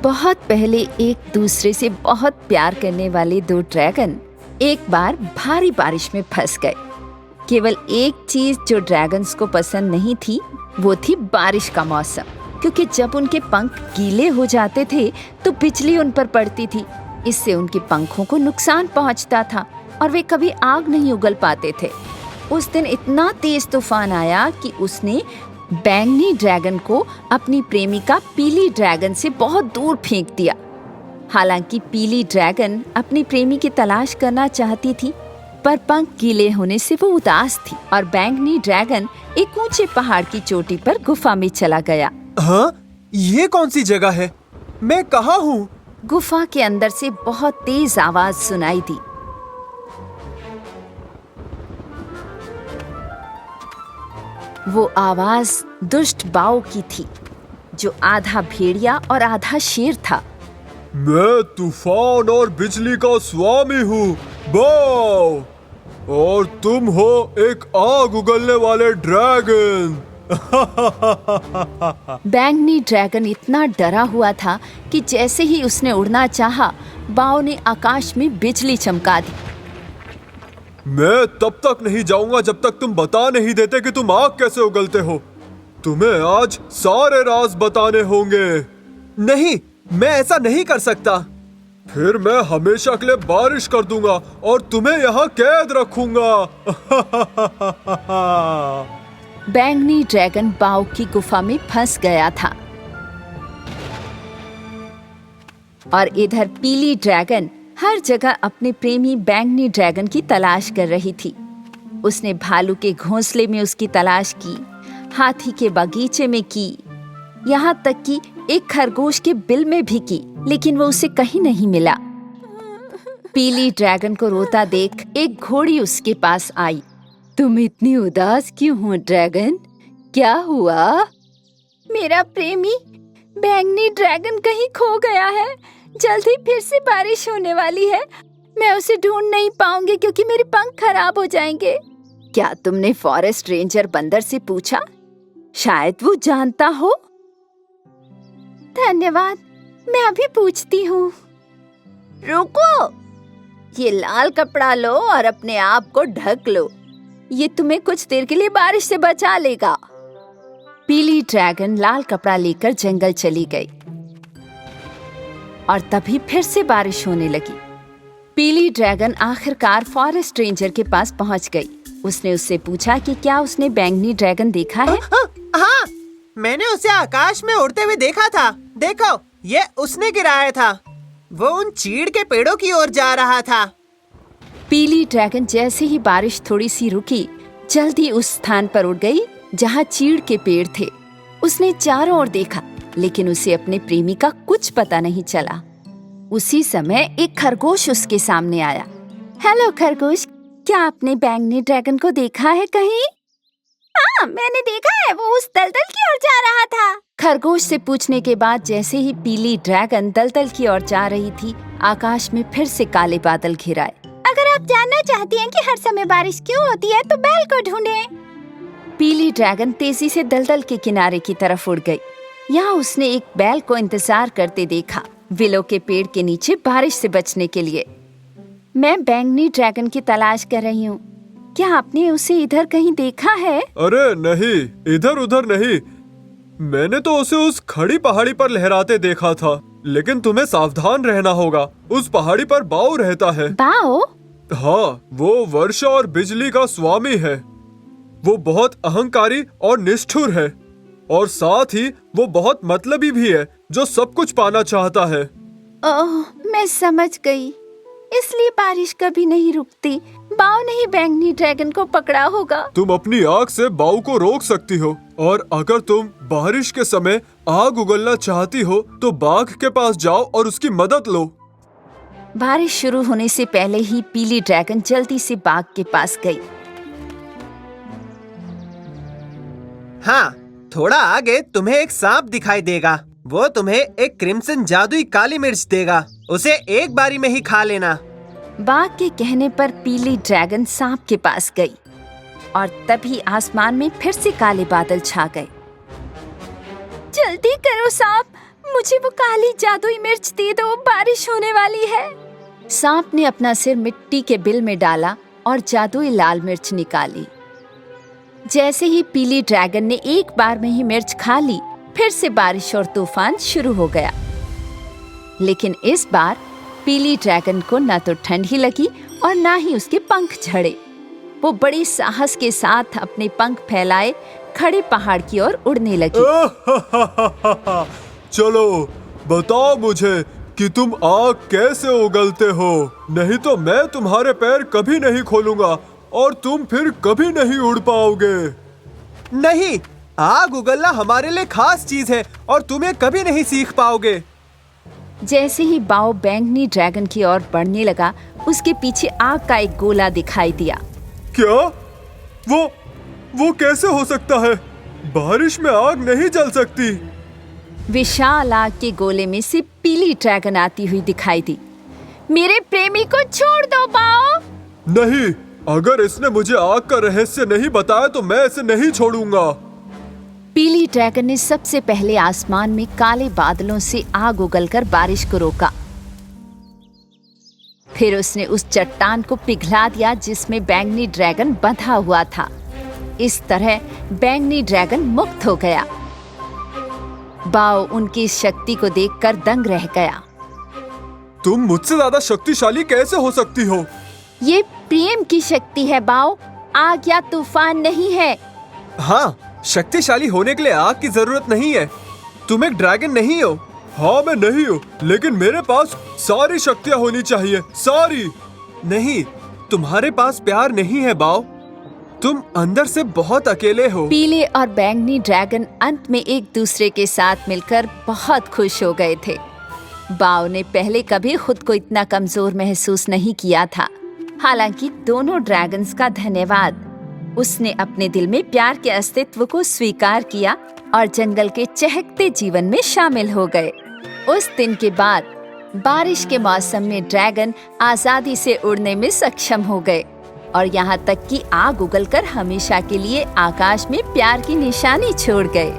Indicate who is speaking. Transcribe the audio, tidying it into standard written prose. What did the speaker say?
Speaker 1: बहुत पहले एक दूसरे से बहुत प्यार करने वाले दो ड्रैगन एक बार भारी बारिश में फंस गए। केवल एक चीज जो ड्रैगन्स को पसंद नहीं थी वो थी बारिश का मौसम, क्योंकि जब उनके पंख गीले हो जाते थे तो बिजली उन पर पड़ती थी। इससे उनके पंखों को नुकसान पहुंचता था और वे कभी आग नहीं उगल पाते थे। उस दिन इतना तेज तूफान आया कि उसने बैंगनी ड्रैगन को अपनी प्रेमिका पीली ड्रैगन से बहुत दूर फेंक दिया। हालांकि पीली ड्रैगन अपनी प्रेमी की तलाश करना चाहती थी, पर पंख गीले होने से वो उदास थी और बैंगनी ड्रैगन एक ऊंचे पहाड़ की चोटी पर गुफा में चला गया।
Speaker 2: हाँ, ये कौन सी जगह है? मैं कहाँ हूँ?
Speaker 1: गुफा के अंदर से बहुत तेज आवाज सुनाई दी। वो आवाज दुष्ट बाओ की थी, जो आधा भेड़िया और आधा शेर था।
Speaker 2: मैं तूफान और बिजली का स्वामी हूँ, बाओ, और तुम हो एक आग उगलने वाले ड्रैगन।
Speaker 1: बैंगनी ड्रैगन इतना डरा हुआ था कि जैसे ही उसने उड़ना चाहा, बाओ ने आकाश में बिजली चमका दी।
Speaker 2: मैं तब तक नहीं जाऊंगा जब तक तुम बता नहीं देते कि तुम आग कैसे उगलते हो। तुम्हें आज सारे राज बताने होंगे। नहीं, मैं ऐसा नहीं कर सकता। फिर मैं हमेशा के लिए बारिश कर दूंगा और तुम्हें यहाँ कैद रखूंगा।
Speaker 1: बैंगनी ड्रैगन बाओ की गुफा में फंस गया था और इधर पीली ड्रैगन हर जगह अपने प्रेमी बैंगनी ड्रैगन की तलाश कर रही थी। उसने भालू के घोंसले में उसकी तलाश की, हाथी के बगीचे में की, यहाँ तक कि एक खरगोश के बिल में भी की, लेकिन वो उसे कहीं नहीं मिला। पीली ड्रैगन को रोता देख एक घोड़ी उसके पास आई। तुम इतनी उदास क्यों हो ड्रैगन? क्या हुआ? मेरा प्रेमी बैंगनी ड्रैगन कहीं खो गया है। जल्द ही फिर से बारिश होने वाली है। मैं उसे ढूंढ नहीं पाऊंगी क्योंकि मेरे पंख खराब हो जाएंगे। क्या तुमने फॉरेस्ट रेंजर बंदर से पूछा? शायद वो जानता हो। धन्यवाद, मैं अभी पूछती हूँ। रुको, ये लाल कपड़ा लो और अपने आप को ढक लो। ये तुम्हें कुछ देर के लिए बारिश से बचा लेगा। पीली ड्रैगन लाल कपड़ा लेकर जंगल चली गई और तभी फिर से बारिश होने लगी। पीली ड्रैगन आखिरकार फॉरेस्ट रेंजर के पास पहुंच गई। उसने उससे पूछा कि क्या उसने बैंगनी ड्रैगन देखा है।
Speaker 3: हाँ, मैंने उसे आकाश में उड़ते हुए देखा था। देखो, ये उसने गिराया था। वो उन चीड़ के पेड़ों की ओर जा रहा था।
Speaker 1: पीली ड्रैगन जैसे ही बारिश थोड़ी सी रुकी, जल्दी उस स्थान पर उड़ गई जहाँ चीड़ के पेड़ थे। उसने चारों ओर देखा, लेकिन उसे अपने प्रेमी का कुछ पता नहीं चला। उसी समय एक खरगोश उसके सामने आया। हेलो खरगोश, क्या आपने बैंगनी ड्रैगन को देखा है कहीं? हाँ, मैंने देखा है, वो उस दलदल की ओर जा रहा था। खरगोश से पूछने के बाद जैसे ही पीली ड्रैगन दलदल की ओर जा रही थी, आकाश में फिर से काले बादल घिर आए। अगर आप जानना चाहती हैं कि हर समय बारिश क्यों होती है, तो बैल को ढूंढें। पीली ड्रैगन तेजी से दलदल के किनारे की तरफ उड़ गई। यहाँ उसने एक बैल को इंतजार करते देखा, विलो के पेड़ के नीचे बारिश से बचने के लिए। मैं बैंगनी ड्रैगन की तलाश कर रही हूँ। क्या आपने उसे इधर कहीं देखा है?
Speaker 2: अरे नहीं, इधर उधर नहीं। मैंने तो उसे उस खड़ी पहाड़ी पर लहराते देखा था, लेकिन तुम्हें सावधान रहना होगा। उस पहाड़ी पर बाओ रहता है।
Speaker 1: बाओ?
Speaker 2: हाँ, वो वर्षा और बिजली का स्वामी है। वो बहुत अहंकारी और निष्ठुर है, और साथ ही वो बहुत मतलबी भी है, जो सब कुछ पाना चाहता है।
Speaker 1: ओह, मैं समझ गई। इसलिए बारिश कभी नहीं रुकती। बाओ ने ही बैंगनी ड्रैगन को पकड़ा होगा।
Speaker 2: तुम अपनी आग से बाओ को रोक सकती हो, और अगर तुम बारिश के समय आग उगलना चाहती हो तो बाघ के पास जाओ और उसकी मदद लो।
Speaker 1: बारिश शुरू होने से पहले ही पीली ड्रैगन जल्दी से बाघ के पास गई।
Speaker 3: हाँ, थोड़ा आगे तुम्हें एक सांप दिखाई देगा। वो तुम्हें एक क्रिम्सन जादुई काली मिर्च देगा। उसे एक बारी में ही खा लेना।
Speaker 1: बाघ के कहने पर पीली ड्रैगन सांप के पास गई और तभी आसमान में फिर से काले बादल छा गए। जल्दी करो सांप, मुझे वो काली जादुई मिर्च दे दो, बारिश होने वाली है। सांप ने अपना सिर मिट्टी के बिल में डाला और जादुई लाल मिर्च निकाली। जैसे ही पीली ड्रैगन ने एक बार में ही मिर्च खा ली, फिर से बारिश और तूफान शुरू हो गया। लेकिन इस बार पीली ड्रैगन को न तो ठंड ही लगी और ना ही उसके पंख झड़े। वो बड़ी साहस के साथ अपने पंख फैलाए खड़े पहाड़ की ओर उड़ने लगी।
Speaker 2: चलो बताओ मुझे कि तुम आग कैसे उगलते हो, नहीं तो मैं तुम्हारे पैर कभी नहीं खोलूंगा और तुम फिर कभी नहीं उड़ पाओगे।
Speaker 3: नहीं, आग उगलना हमारे लिए खास चीज है और तुम ये कभी नहीं सीख पाओगे।
Speaker 1: जैसे ही बाओ बैंगनी ड्रैगन की ओर बढ़ने लगा, उसके पीछे आग का एक गोला दिखाई दिया।
Speaker 2: क्या? वो कैसे हो सकता है? बारिश में आग नहीं जल सकती।
Speaker 1: विशाल आग के गोले में से पीली ड्रैगन आती हुई दिखाई दी। मेरे प्रेमी को छोड़ दो बाओ।
Speaker 2: नहीं, अगर इसने मुझे आग का रहस्य नहीं बताया तो मैं इसे नहीं छोड़ूंगा।
Speaker 1: पीली ड्रैगन ने सबसे पहले आसमान में काले बादलों से आग उगलकर बारिश को रोका। फिर उसने उस चट्टान को पिघला दिया जिसमें बैंगनी ड्रैगन बंधा हुआ था। इस तरह बैंगनी ड्रैगन मुक्त हो गया। बाओ उनकी इस शक्ति को देखकर दंग रह गया।
Speaker 2: तुम मुझसे ज्यादा शक्तिशाली कैसे हो सकती हो?
Speaker 1: ये प्रेम की शक्ति है बाओ, आग या तूफान नहीं है।
Speaker 3: हाँ, शक्तिशाली होने के लिए आग की जरूरत नहीं है। तुम एक ड्रैगन नहीं हो।
Speaker 2: हाँ, मैं नहीं हूँ, लेकिन मेरे पास सारी शक्तियाँ होनी चाहिए, सारी।
Speaker 3: नहीं, तुम्हारे पास प्यार नहीं है बाओ। तुम अंदर से बहुत अकेले हो।
Speaker 1: पीले और बैंगनी ड्रैगन अंत में एक दूसरे के साथ मिलकर बहुत खुश हो गए थे। बाओ ने पहले कभी खुद को इतना कमजोर महसूस नहीं किया था। हालांकि दोनों ड्रैगन्स का धन्यवाद। उसने अपने दिल में प्यार के अस्तित्व को स्वीकार किया और जंगल के चहकते जीवन में शामिल हो गए। उस दिन के बाद बारिश के मौसम में ड्रैगन आजादी से उड़ने में सक्षम हो गए और यहाँ तक कि आग उगलकर हमेशा के लिए आकाश में प्यार की निशानी छोड़ गए।